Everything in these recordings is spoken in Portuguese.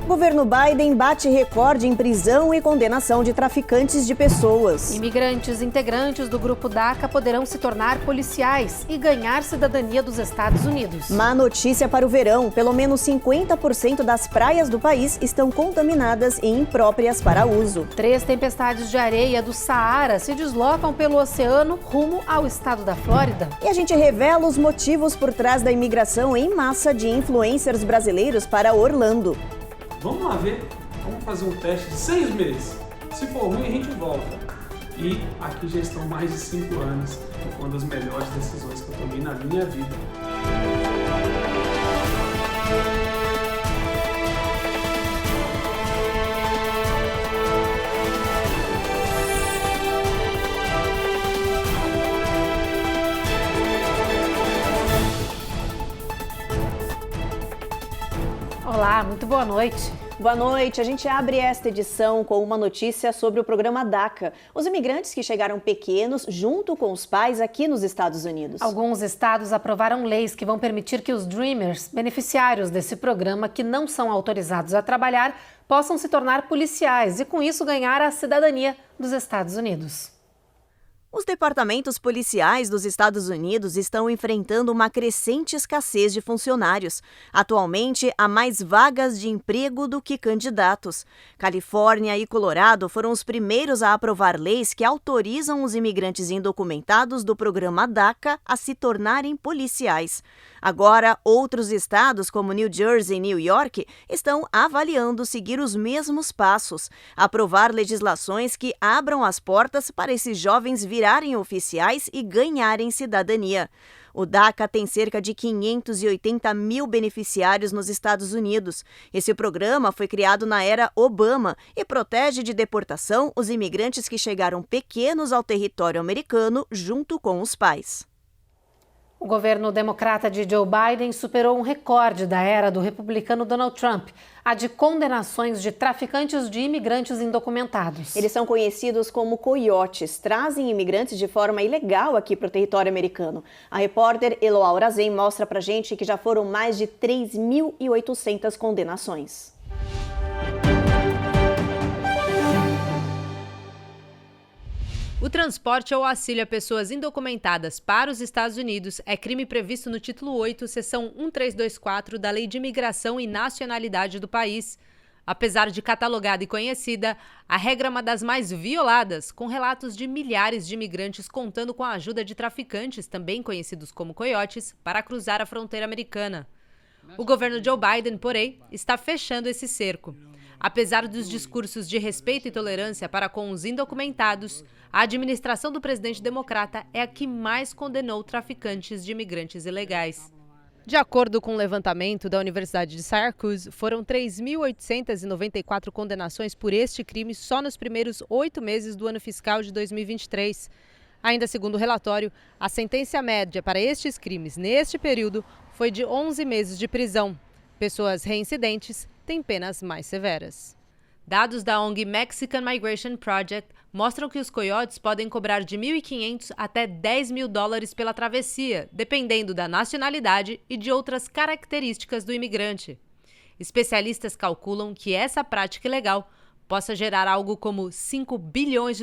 Governo Biden bate recorde em prisão e condenação de traficantes de pessoas. Imigrantes integrantes do grupo DACA poderão se tornar policiais e ganhar cidadania dos Estados Unidos. Má notícia para o verão: pelo menos 50% das praias do país estão contaminadas e impróprias para uso. 3 tempestades de areia do Saara se deslocam pelo oceano rumo ao estado da Flórida. E a gente revela os motivos por trás da imigração em massa de influencers brasileiros para Orlando. Vamos lá ver, vamos fazer um teste de 6 meses. Se for ruim, a gente volta. E aqui já estão mais de 5 anos. Foi uma das melhores decisões que eu tomei na minha vida. Olá, muito boa noite. Boa noite. A gente abre esta edição com uma notícia sobre o programa DACA, os imigrantes que chegaram pequenos junto com os pais aqui nos Estados Unidos. Alguns estados aprovaram leis que vão permitir que os Dreamers, beneficiários desse programa que não são autorizados a trabalhar, possam se tornar policiais e com isso ganhar a cidadania dos Estados Unidos. Os departamentos policiais dos Estados Unidos estão enfrentando uma crescente escassez de funcionários. Atualmente, há mais vagas de emprego do que candidatos. Califórnia e Colorado foram os primeiros a aprovar leis que autorizam os imigrantes indocumentados do programa DACA a se tornarem policiais. Agora, outros estados, como New Jersey e New York, estão avaliando seguir os mesmos passos, aprovar legislações que abram as portas para esses jovens virarem oficiais e ganharem cidadania. O DACA tem cerca de 580 mil beneficiários nos Estados Unidos. Esse programa foi criado na era Obama e protege de deportação os imigrantes que chegaram pequenos ao território americano junto com os pais. O governo democrata de Joe Biden superou um recorde da era do republicano Donald Trump, a de condenações de traficantes de imigrantes indocumentados. Eles são conhecidos como coiotes, trazem imigrantes de forma ilegal aqui para o território americano. A repórter Eloá Razem mostra pra gente que já foram mais de 3.800 condenações. O transporte ou auxílio a pessoas indocumentadas para os Estados Unidos é crime previsto no título 8, seção 1324 da Lei de Imigração e Nacionalidade do país. Apesar de catalogada e conhecida, a regra é uma das mais violadas, com relatos de milhares de imigrantes contando com a ajuda de traficantes, também conhecidos como coiotes, para cruzar a fronteira americana. O governo Joe Biden, porém, está fechando esse cerco. Apesar dos discursos de respeito e tolerância para com os indocumentados, a administração do presidente democrata é a que mais condenou traficantes de imigrantes ilegais. De acordo com o levantamento da Universidade de Syracuse, foram 3.894 condenações por este crime só nos primeiros 8 meses do ano fiscal de 2023. Ainda segundo o relatório, a sentença média para estes crimes neste período foi de 11 meses de prisão. Pessoas reincidentes têm penas mais severas. Dados da ONG Mexican Migration Project mostram que os coiotes podem cobrar de $1.500 até $10.000 pela travessia, dependendo da nacionalidade e de outras características do imigrante. Especialistas calculam que essa prática ilegal possa gerar algo como $5 bilhões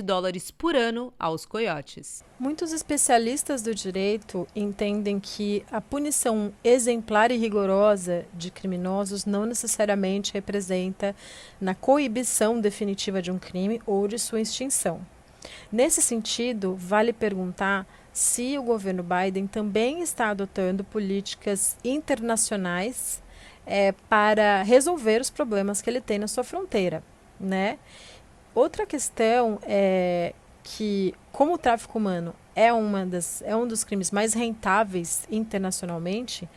por ano aos coiotes. Muitos especialistas do direito entendem que a punição exemplar e rigorosa de criminosos não necessariamente representa na coibição definitiva de um crime ou de sua extinção. Nesse sentido, vale perguntar se o governo Biden também está adotando políticas internacionais para resolver os problemas que ele tem na sua fronteira. Né? Outra questão é que, como o tráfico humano é um dos crimes mais rentáveis internacionalmente,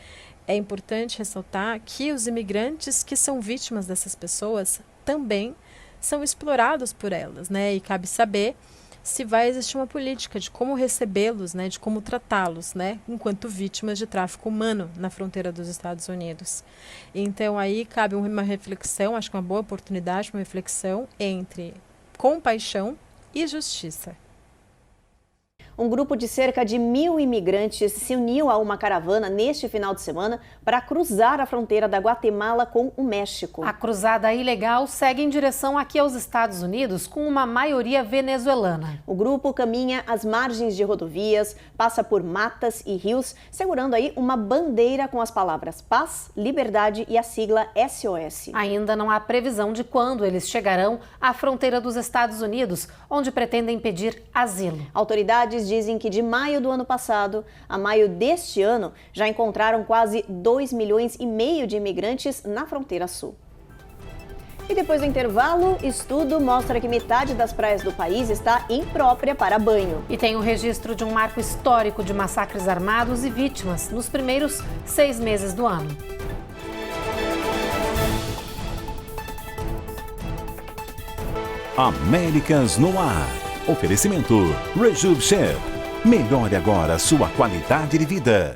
é importante ressaltar que os imigrantes que são vítimas dessas pessoas também são explorados por elas, né? E cabe saber se vai existir uma política de como recebê-los, né, de como tratá-los, né, enquanto vítimas de tráfico humano na fronteira dos Estados Unidos. Então aí cabe uma reflexão, acho que uma boa oportunidade, uma reflexão entre compaixão e justiça. Um grupo de cerca de 1.000 imigrantes se uniu a uma caravana neste final de semana para cruzar a fronteira da Guatemala com o México. A cruzada ilegal segue em direção aqui aos Estados Unidos, com uma maioria venezuelana. O grupo caminha às margens de rodovias, passa por matas e rios, segurando aí uma bandeira com as palavras paz, liberdade e a sigla SOS. Ainda não há previsão de quando eles chegarão à fronteira dos Estados Unidos, onde pretendem pedir asilo. Autoridades dizem que de maio do ano passado a maio deste ano já encontraram quase 2,5 milhões de imigrantes na fronteira sul. E depois do intervalo, estudo mostra que metade das praias do país está imprópria para banho. E tem o registro de um marco histórico de massacres armados e vítimas nos primeiros 6 meses do ano. Américas no ar. Oferecimento Rejuve Chef. Melhore agora sua qualidade de vida.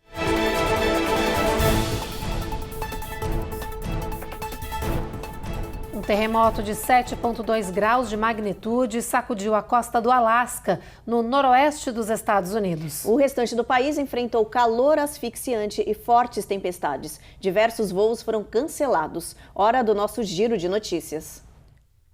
Um terremoto de 7,2 graus de magnitude sacudiu a costa do Alasca, no noroeste dos Estados Unidos. O restante do país enfrentou calor asfixiante e fortes tempestades. Diversos voos foram cancelados. Hora do nosso giro de notícias.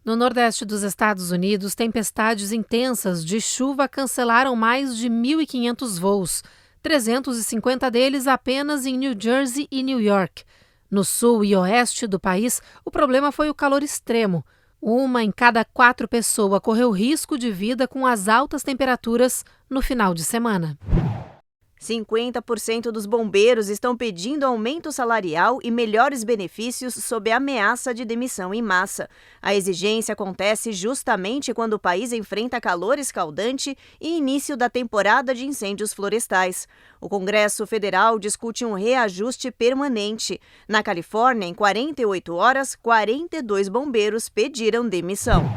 No nordeste dos Estados Unidos, tempestades intensas de chuva cancelaram mais de 1.500 voos, 350 deles apenas em New Jersey e New York. No sul e oeste do país, o problema foi o calor extremo. 1 em cada 4 pessoas correu risco de vida com as altas temperaturas no final de semana. 50% dos bombeiros estão pedindo aumento salarial e melhores benefícios sob a ameaça de demissão em massa. A exigência acontece justamente quando o país enfrenta calor escaldante e início da temporada de incêndios florestais. O Congresso Federal discute um reajuste permanente. Na Califórnia, em 48 horas, 42 bombeiros pediram demissão.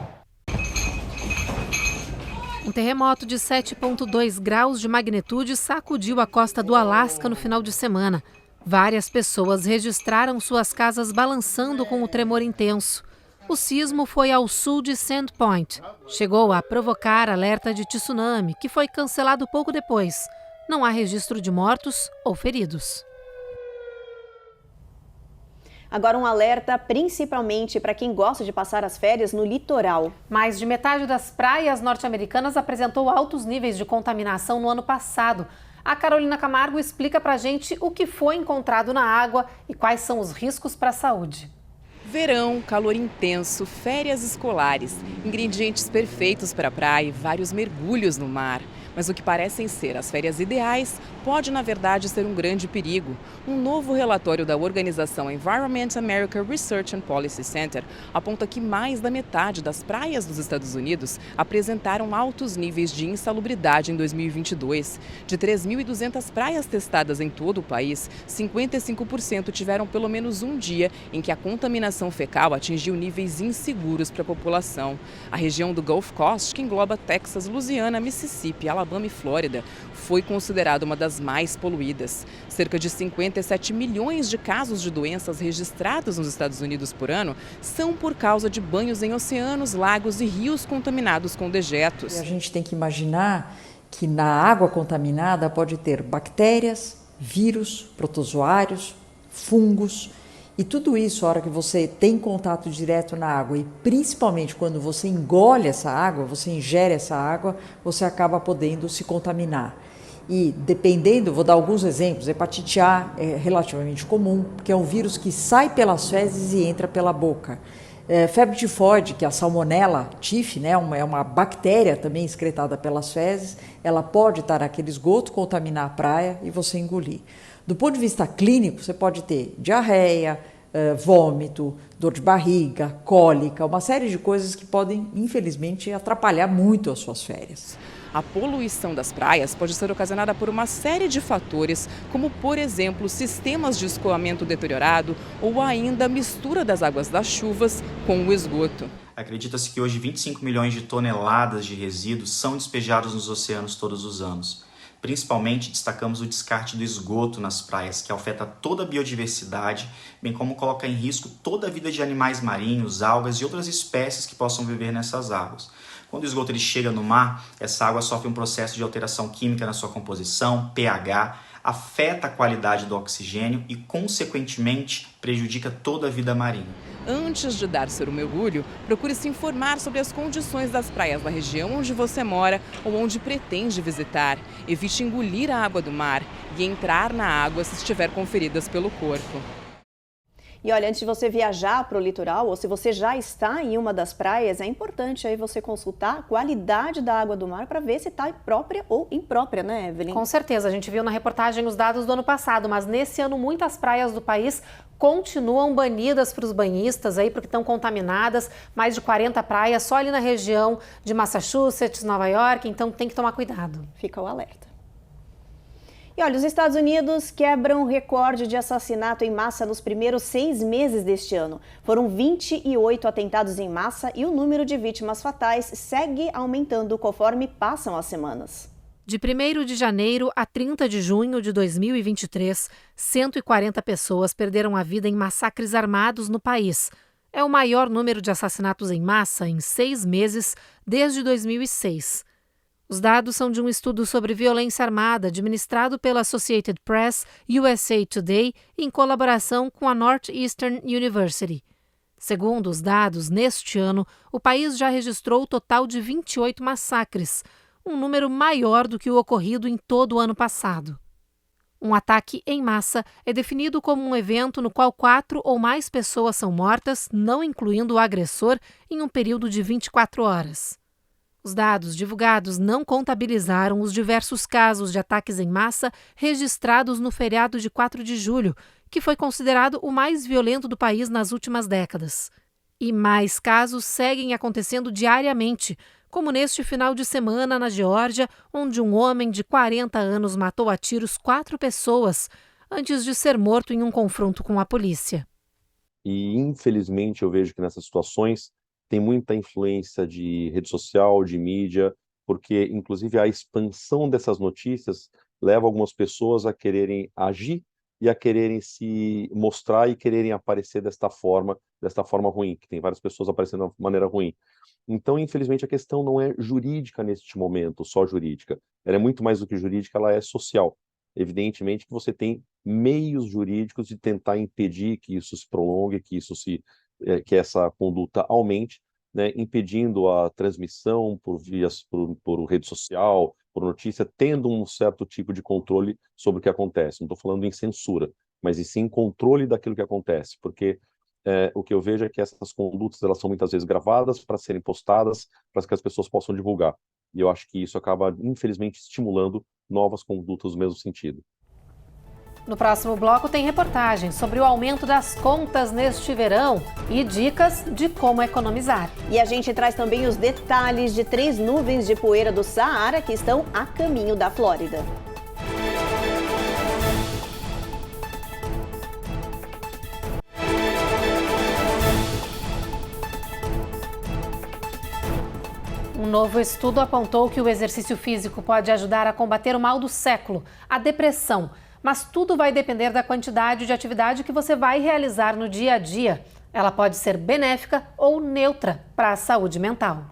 Um terremoto de 7,2 graus de magnitude sacudiu a costa do Alasca no final de semana. Várias pessoas registraram suas casas balançando com o tremor intenso. O sismo foi ao sul de Sandpoint. Chegou a provocar alerta de tsunami, que foi cancelado pouco depois. Não há registro de mortos ou feridos. Agora um alerta principalmente para quem gosta de passar as férias no litoral. Mais de metade das praias norte-americanas apresentou altos níveis de contaminação no ano passado. A Carolina Camargo explica para a gente o que foi encontrado na água e quais são os riscos para a saúde. Verão, calor intenso, férias escolares, ingredientes perfeitos para a praia e vários mergulhos no mar. Mas o que parecem ser as férias ideais pode, na verdade, ser um grande perigo. Um novo relatório da organização Environment America Research and Policy Center aponta que mais da metade das praias dos Estados Unidos apresentaram altos níveis de insalubridade em 2022. De 3.200 praias testadas em todo o país, 55% tiveram pelo menos um dia em que a contaminação fecal atingiu níveis inseguros para a população. A região do Gulf Coast, que engloba Texas, Louisiana, Mississippi, Alabama e Flórida, foi considerada uma das mais poluídas. Cerca de 57 milhões de casos de doenças registrados nos Estados Unidos por ano são por causa de banhos em oceanos, lagos e rios contaminados com dejetos. A gente tem que imaginar que na água contaminada pode ter bactérias, vírus, protozoários, fungos. E tudo isso, a hora que você tem contato direto na água e principalmente quando você engole essa água, você ingere essa água, você acaba podendo se contaminar. E dependendo, vou dar alguns exemplos, hepatite A é relativamente comum, porque é um vírus que sai pelas fezes e entra pela boca. Febre tifoide, que é a Salmonella typhi, né, é uma bactéria também excretada pelas fezes, ela pode estar naquele esgoto, contaminar a praia e você engolir. Do ponto de vista clínico, você pode ter diarreia, vômito, dor de barriga, cólica, uma série de coisas que podem, infelizmente, atrapalhar muito as suas férias. A poluição das praias pode ser ocasionada por uma série de fatores, como, por exemplo, sistemas de escoamento deteriorado ou ainda a mistura das águas das chuvas com o esgoto. Acredita-se que hoje 25 milhões de toneladas de resíduos são despejados nos oceanos todos os anos. Principalmente, destacamos o descarte do esgoto nas praias, que afeta toda a biodiversidade, bem como coloca em risco toda a vida de animais marinhos, algas e outras espécies que possam viver nessas águas. Quando o esgoto ele chega no mar, essa água sofre um processo de alteração química na sua composição, pH, afeta a qualidade do oxigênio e, consequentemente, prejudica toda a vida marinha. Antes de dar seu mergulho, procure se informar sobre as condições das praias da região onde você mora ou onde pretende visitar. Evite engolir a água do mar e entrar na água se estiver com feridas pelo corpo. E olha, antes de você viajar para o litoral ou se você já está em uma das praias, é importante aí você consultar a qualidade da água do mar para ver se está própria ou imprópria, né, Evelyn? Com certeza, a gente viu na reportagem os dados do ano passado, mas nesse ano muitas praias do país continuam banidas para os banhistas aí porque estão contaminadas, mais de 40 praias só ali na região de Massachusetts, Nova York, então tem que tomar cuidado. Fica o alerta. E olha, os Estados Unidos quebram o recorde de assassinato em massa nos primeiros 6 meses deste ano. Foram 28 atentados em massa e o número de vítimas fatais segue aumentando conforme passam as semanas. De 1º de janeiro a 30 de junho de 2023, 140 pessoas perderam a vida em massacres armados no país. É o maior número de assassinatos em massa em 6 meses desde 2006. Os dados são de um estudo sobre violência armada administrado pela Associated Press, USA Today, em colaboração com a Northeastern University. Segundo os dados, neste ano, o país já registrou o total de 28 massacres, um número maior do que o ocorrido em todo o ano passado. Um ataque em massa é definido como um evento no qual 4 ou mais pessoas são mortas, não incluindo o agressor, em um período de 24 horas. Os dados divulgados não contabilizaram os diversos casos de ataques em massa registrados no feriado de 4 de julho, que foi considerado o mais violento do país nas últimas décadas. E mais casos seguem acontecendo diariamente, como neste final de semana na Geórgia, onde um homem de 40 anos matou a tiros 4 pessoas antes de ser morto em um confronto com a polícia. E, infelizmente, eu vejo que nessas situações tem muita influência de rede social, de mídia, porque, inclusive, a expansão dessas notícias leva algumas pessoas a quererem agir e a quererem se mostrar e quererem aparecer desta forma ruim, que tem várias pessoas aparecendo de maneira ruim. Então, infelizmente, a questão não é jurídica neste momento, só jurídica. Ela é muito mais do que jurídica, ela é social. Evidentemente que você tem meios jurídicos de tentar impedir que isso se prolongue, que essa conduta aumente, né, impedindo a transmissão por rede social, por notícia, tendo um certo tipo de controle sobre o que acontece. Não estou falando em censura, mas e sim controle daquilo que acontece, porque o que eu vejo é que essas condutas elas são muitas vezes gravadas para serem postadas, para que as pessoas possam divulgar. E eu acho que isso acaba, infelizmente, estimulando novas condutas no mesmo sentido. No próximo bloco tem reportagem sobre o aumento das contas neste verão e dicas de como economizar. E a gente traz também os detalhes de 3 nuvens de poeira do Saara que estão a caminho da Flórida. Um novo estudo apontou que o exercício físico pode ajudar a combater o mal do século, a depressão. Mas tudo vai depender da quantidade de atividade que você vai realizar no dia a dia. Ela pode ser benéfica ou neutra para a saúde mental.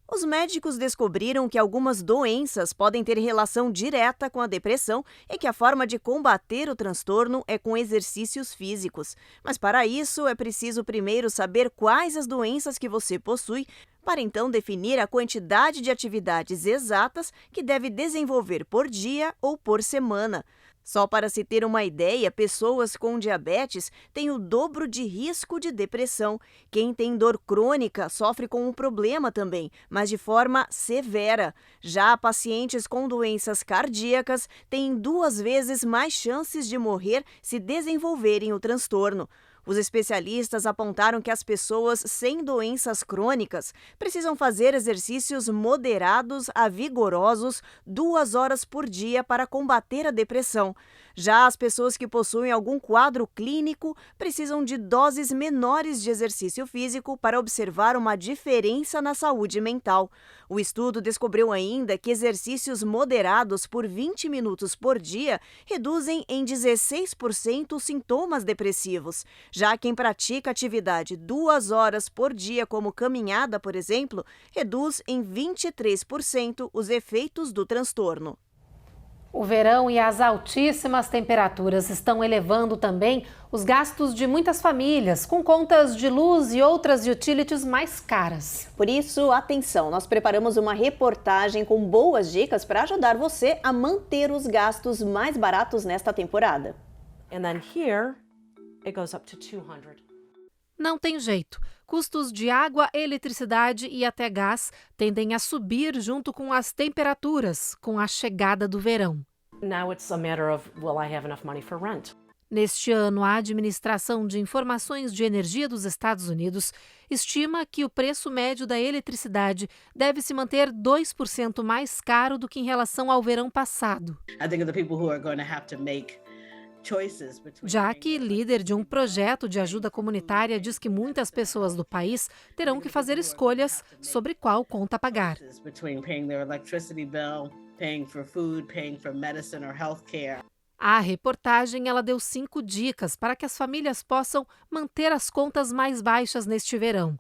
Os médicos descobriram que algumas doenças podem ter relação direta com a depressão e que a forma de combater o transtorno é com exercícios físicos. Mas para isso é preciso primeiro saber quais as doenças que você possui, para então definir a quantidade de atividades exatas que deve desenvolver por dia ou por semana. Só para se ter uma ideia, pessoas com diabetes têm o dobro de risco de depressão. Quem tem dor crônica sofre com o problema também, mas de forma severa. Já pacientes com doenças cardíacas têm 2 vezes mais chances de morrer se desenvolverem o transtorno. Os especialistas apontaram que as pessoas sem doenças crônicas precisam fazer exercícios moderados a vigorosos 2 horas por dia para combater a depressão. Já as pessoas que possuem algum quadro clínico precisam de doses menores de exercício físico para observar uma diferença na saúde mental. O estudo descobriu ainda que exercícios moderados por 20 minutos por dia reduzem em 16% os sintomas depressivos. Já quem pratica atividade 2 horas por dia, como caminhada, por exemplo, reduz em 23% os efeitos do transtorno. O verão e as altíssimas temperaturas estão elevando também os gastos de muitas famílias, com contas de luz e outras utilities mais caras. Por isso, atenção, nós preparamos uma reportagem com boas dicas para ajudar você a manter os gastos mais baratos nesta temporada. And then here, it goes up to 200. Não tem jeito. Custos de água, eletricidade e até gás tendem a subir junto com as temperaturas, com a chegada do verão. Now it's a matter of, will I have enough money for rent? Neste ano, a Administração de Informações de Energia dos Estados Unidos estima que o preço médio da eletricidade deve se manter 2% mais caro do que em relação ao verão passado. Já que líder de um projeto de ajuda comunitária diz que muitas pessoas do país terão que fazer escolhas sobre qual conta pagar. A reportagem deu 5 dicas para que as famílias possam manter as contas mais baixas neste verão.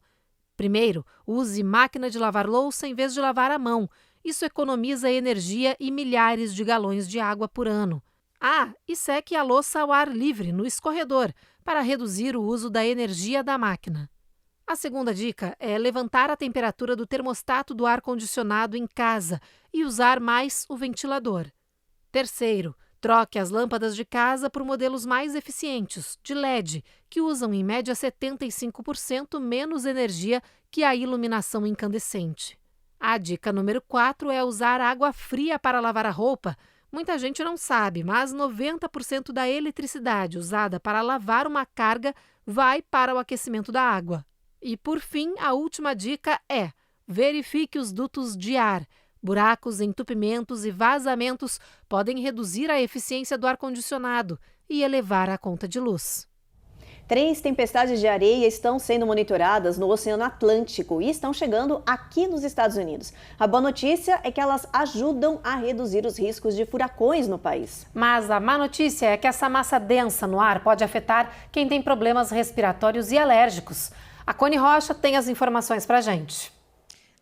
Primeiro, use máquina de lavar louça em vez de lavar à mão. Isso economiza energia e milhares de galões de água por ano. E seque a louça ao ar livre, no escorredor, para reduzir o uso da energia da máquina. A segunda dica é levantar a temperatura do termostato do ar-condicionado em casa e usar mais o ventilador. Terceiro, troque as lâmpadas de casa por modelos mais eficientes, de LED, que usam em média 75% menos energia que a iluminação incandescente. A dica número 4 é usar água fria para lavar a roupa. Muita gente não sabe, mas 90% da eletricidade usada para lavar uma carga vai para o aquecimento da água. E, por fim, a última dica é: verifique os dutos de ar. Buracos, entupimentos e vazamentos podem reduzir a eficiência do ar-condicionado e elevar a conta de luz. 3 tempestades de areia estão sendo monitoradas no Oceano Atlântico e estão chegando aqui nos Estados Unidos. A boa notícia é que elas ajudam a reduzir os riscos de furacões no país. Mas a má notícia é que essa massa densa no ar pode afetar quem tem problemas respiratórios e alérgicos. A Cone Rocha tem as informações pra gente.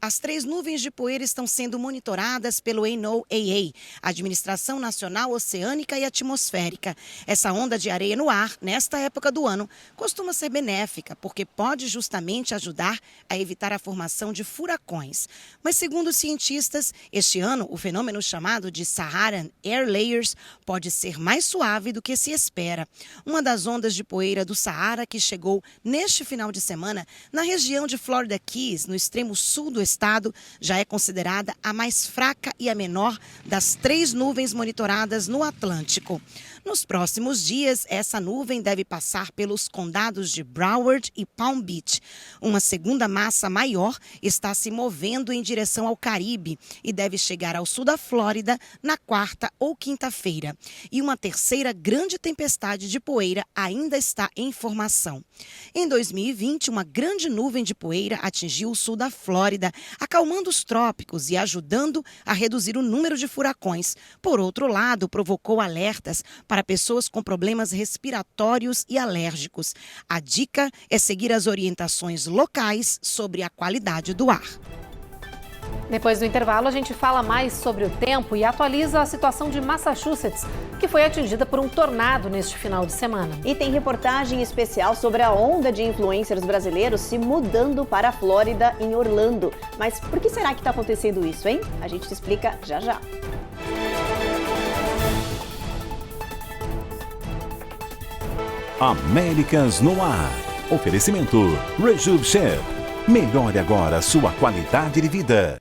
As 3 nuvens de poeira estão sendo monitoradas pelo NOAA, Administração Nacional Oceânica e Atmosférica. Essa onda de areia no ar, nesta época do ano, costuma ser benéfica, porque pode justamente ajudar a evitar a formação de furacões. Mas, segundo os cientistas, este ano o fenômeno chamado de Saharan Air Layers pode ser mais suave do que se espera. Uma das ondas de poeira do Saara que chegou neste final de semana na região de Florida Keys, no extremo sul do estado, já é considerada a mais fraca e a menor das 3 nuvens monitoradas no Atlântico. Nos próximos dias, essa nuvem deve passar pelos condados de Broward e Palm Beach. Uma segunda massa maior está se movendo em direção ao Caribe e deve chegar ao sul da Flórida na quarta ou quinta-feira. E uma terceira grande tempestade de poeira ainda está em formação. Em 2020, uma grande nuvem de poeira atingiu o sul da Flórida, acalmando os trópicos e ajudando a reduzir o número de furacões. Por outro lado, provocou alertas para pessoas com problemas respiratórios e alérgicos. A dica é seguir as orientações locais sobre a qualidade do ar. Depois do intervalo, a gente fala mais sobre o tempo e atualiza a situação de Massachusetts, que foi atingida por um tornado neste final de semana. E tem reportagem especial sobre a onda de influencers brasileiros se mudando para a Flórida, em Orlando. Mas por que será que está acontecendo isso, hein? A gente te explica já já. Américas no ar. Oferecimento Rejuve Chef. Melhore agora sua qualidade de vida.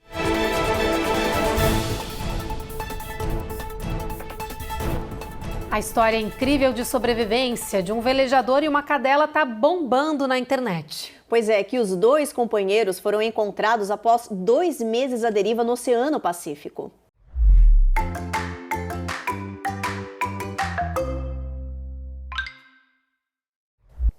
A história incrível de sobrevivência de um velejador e uma cadela está bombando na internet. Pois é, que os 2 companheiros foram encontrados após 2 meses à deriva no Oceano Pacífico.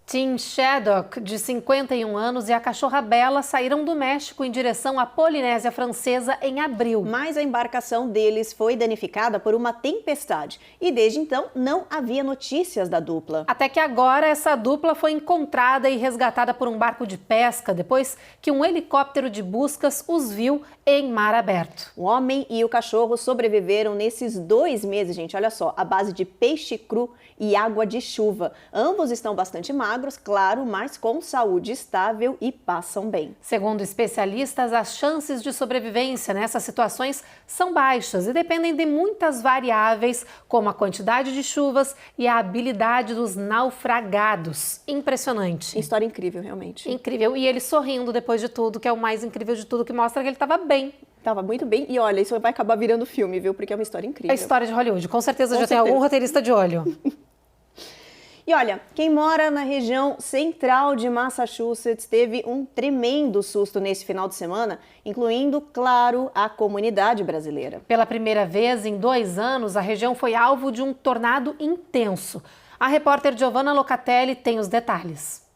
Tim Shaddock, de 51 anos, e a cachorra Bella saíram do México em direção à Polinésia Francesa em abril. Mas a embarcação deles foi danificada por uma tempestade e desde então não havia notícias da dupla. Até que agora essa dupla foi encontrada e resgatada por um barco de pesca depois que um helicóptero de buscas os viu em mar aberto. O homem e o cachorro sobreviveram nesses 2 meses, gente, olha só, à base de peixe cru e água de chuva. Ambos estão bastante magros, claro, mas com saúde estável e passam bem. Segundo especialistas, as chances de sobrevivência nessas situações são baixas e dependem de muitas variáveis, como a quantidade de chuvas e a habilidade dos naufragados. Impressionante. História incrível, realmente. Incrível. E ele sorrindo depois de tudo, que é o mais incrível de tudo, que mostra que ele estava bem. Tava muito bem. E olha, isso vai acabar virando filme, viu? Porque é uma história incrível. É a história de Hollywood. Com certeza já tem algum roteirista de olho. E olha, quem mora na região central de Massachusetts teve um tremendo susto nesse final de semana, incluindo, claro, a comunidade brasileira. Pela primeira vez em 2 anos, a região foi alvo de um tornado intenso. A repórter Giovanna Locatelli tem os detalhes.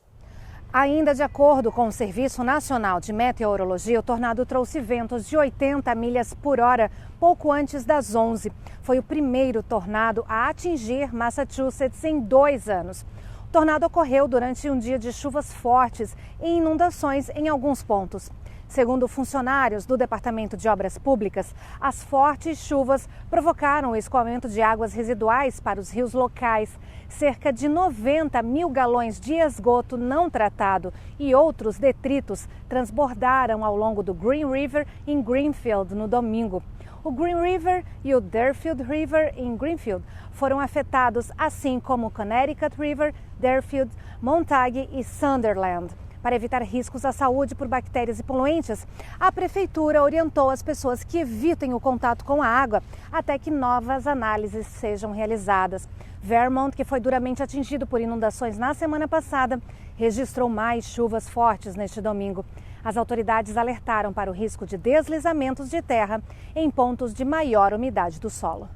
Ainda de acordo com o Serviço Nacional de Meteorologia, o tornado trouxe ventos de 80 milhas por hora, pouco antes das 11. Foi o primeiro tornado a atingir Massachusetts em 2 anos. O tornado ocorreu durante um dia de chuvas fortes e inundações em alguns pontos. Segundo funcionários do Departamento de Obras Públicas, as fortes chuvas provocaram o escoamento de águas residuais para os rios locais. Cerca de 90 mil galões de esgoto não tratado e outros detritos transbordaram ao longo do Green River em Greenfield no domingo. O Green River e o Deerfield River em Greenfield foram afetados, assim como o Connecticut River, Deerfield, Montague e Sunderland. Para evitar riscos à saúde por bactérias e poluentes, a Prefeitura orientou as pessoas que evitem o contato com a água até que novas análises sejam realizadas. Vermont, que foi duramente atingido por inundações na semana passada, registrou mais chuvas fortes neste domingo. As autoridades alertaram para o risco de deslizamentos de terra em pontos de maior umidade do solo.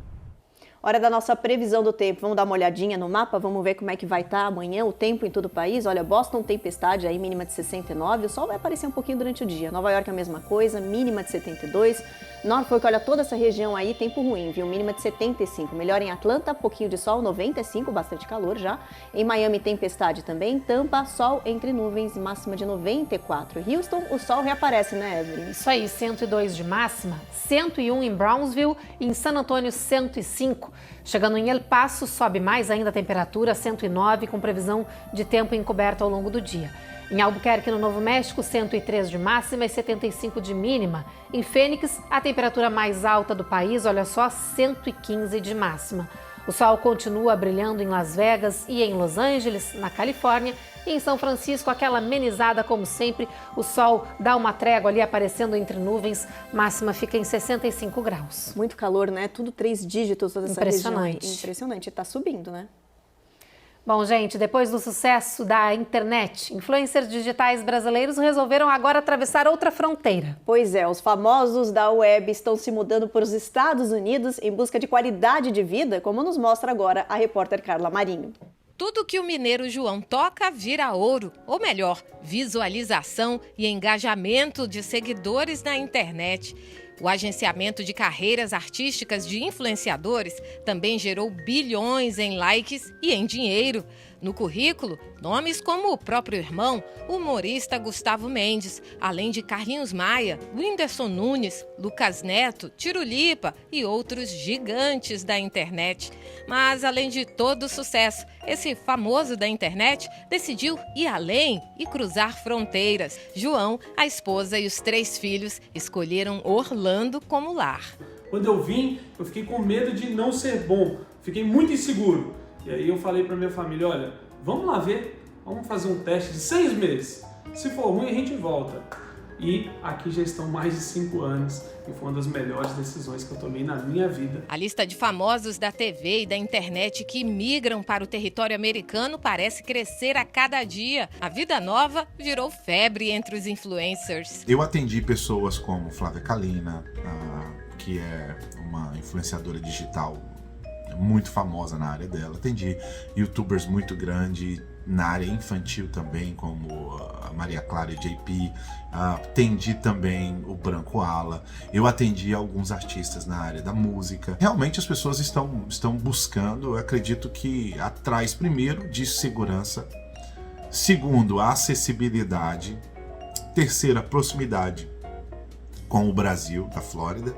Hora da nossa previsão do tempo. Vamos dar uma olhadinha no mapa, vamos ver como é que vai estar amanhã o tempo em todo o país. Olha, Boston, tempestade aí, mínima de 69, o sol vai aparecer um pouquinho durante o dia. Nova York, a mesma coisa, mínima de 72. Norfolk, olha, toda essa região aí, tempo ruim, viu? Mínima de 75. Melhor em Atlanta, pouquinho de sol, 95, bastante calor já. Em Miami, tempestade também. Tampa, sol entre nuvens, máxima de 94. Houston, o sol reaparece, né, Evelyn? Isso aí, 102 de máxima, 101 em Brownsville e em San Antônio, 105. Chegando em El Paso, sobe mais ainda a temperatura, 109, com previsão de tempo encoberto ao longo do dia. Em Albuquerque, no Novo México, 103 de máxima e 75 de mínima. Em Phoenix, a temperatura mais alta do país, olha só, 115 de máxima. O sol continua brilhando em Las Vegas e em Los Angeles, na Califórnia. E em São Francisco, aquela amenizada como sempre, o sol dá uma trégua ali aparecendo entre nuvens, máxima fica em 65 graus. Muito calor, né? Tudo 3 dígitos toda essa região. Impressionante, tá subindo, né? Bom, gente, depois do sucesso da internet, influencers digitais brasileiros resolveram agora atravessar outra fronteira. Pois é, os famosos da web estão se mudando para os Estados Unidos em busca de qualidade de vida, como nos mostra agora a repórter Carla Marinho. Tudo que o mineiro João toca vira ouro, ou melhor, visualização e engajamento de seguidores na internet. O agenciamento de carreiras artísticas de influenciadores também gerou bilhões em likes e em dinheiro. No currículo, nomes como o próprio irmão, o humorista Gustavo Mendes, além de Carlinhos Maia, Whindersson Nunes, Lucas Neto, Tirulipa e outros gigantes da internet. Mas, além de todo o sucesso, esse famoso da internet decidiu ir além e cruzar fronteiras. João, a esposa e os 3 filhos escolheram Orlando como lar. Quando eu vim, eu fiquei com medo de não ser bom, fiquei muito inseguro. E aí eu falei para minha família, olha, vamos lá ver, vamos fazer um teste de 6 meses. Se for ruim, a gente volta. E aqui já estão mais de 5 anos e foi uma das melhores decisões que eu tomei na minha vida. A lista de famosos da TV e da internet que migram para o território americano parece crescer a cada dia. A vida nova virou febre entre os influencers. Eu atendi pessoas como Flávia Kalina, que é uma influenciadora digital muito famosa na área dela. Atendi youtubers muito grandes, na área infantil também, como a Maria Clara e JP, atendi também o Branco Ala, eu atendi alguns artistas na área da música. Realmente as pessoas estão buscando, eu acredito que atrás, primeiro, de segurança, segundo, a acessibilidade, terceiro, a proximidade com o Brasil, da Flórida,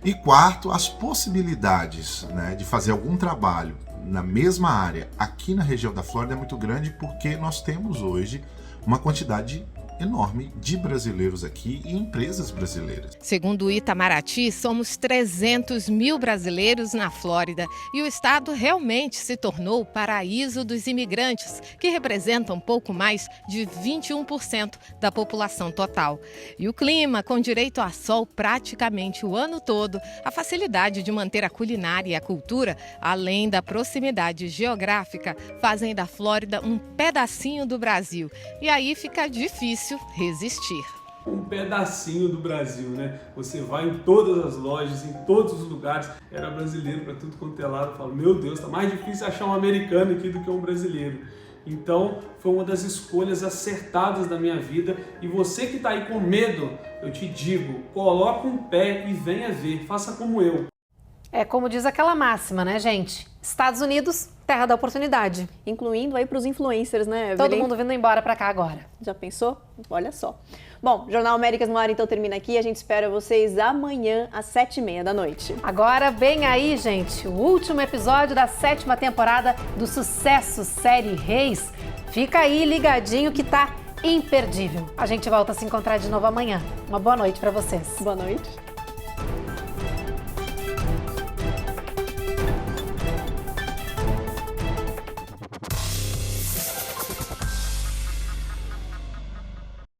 e quarto, as possibilidades, né, de fazer algum trabalho na mesma área aqui na região da Flórida é muito grande, porque nós temos hoje uma quantidade enorme de brasileiros aqui e empresas brasileiras. Segundo o Itamaraty, somos 300 mil brasileiros na Flórida e o estado realmente se tornou o paraíso dos imigrantes, que representam pouco mais de 21% da população total. E o clima, com direito a sol praticamente o ano todo, a facilidade de manter a culinária e a cultura, além da proximidade geográfica, fazem da Flórida um pedacinho do Brasil. E aí fica difícil resistir. Um pedacinho do Brasil, né? Você vai em todas as lojas, em todos os lugares, era brasileiro para tudo quanto é lado. Eu falo, meu Deus, tá mais difícil achar um americano aqui do que um brasileiro. Então, foi uma das escolhas acertadas da minha vida. E você que tá aí com medo, eu te digo, coloca um pé e venha ver, faça como eu. É como diz aquela máxima, né, gente? Estados Unidos, terra da oportunidade. Incluindo aí para os influencers, né? Todo mundo vindo embora para cá agora. Já pensou? Olha só. Bom, Jornal Américas no Ar então termina aqui. A gente espera vocês amanhã às 7h30 da noite. Agora vem aí, gente, o último episódio da 7ª temporada do sucesso série Reis. Fica aí ligadinho que tá imperdível. A gente volta a se encontrar de novo amanhã. Uma boa noite para vocês. Boa noite.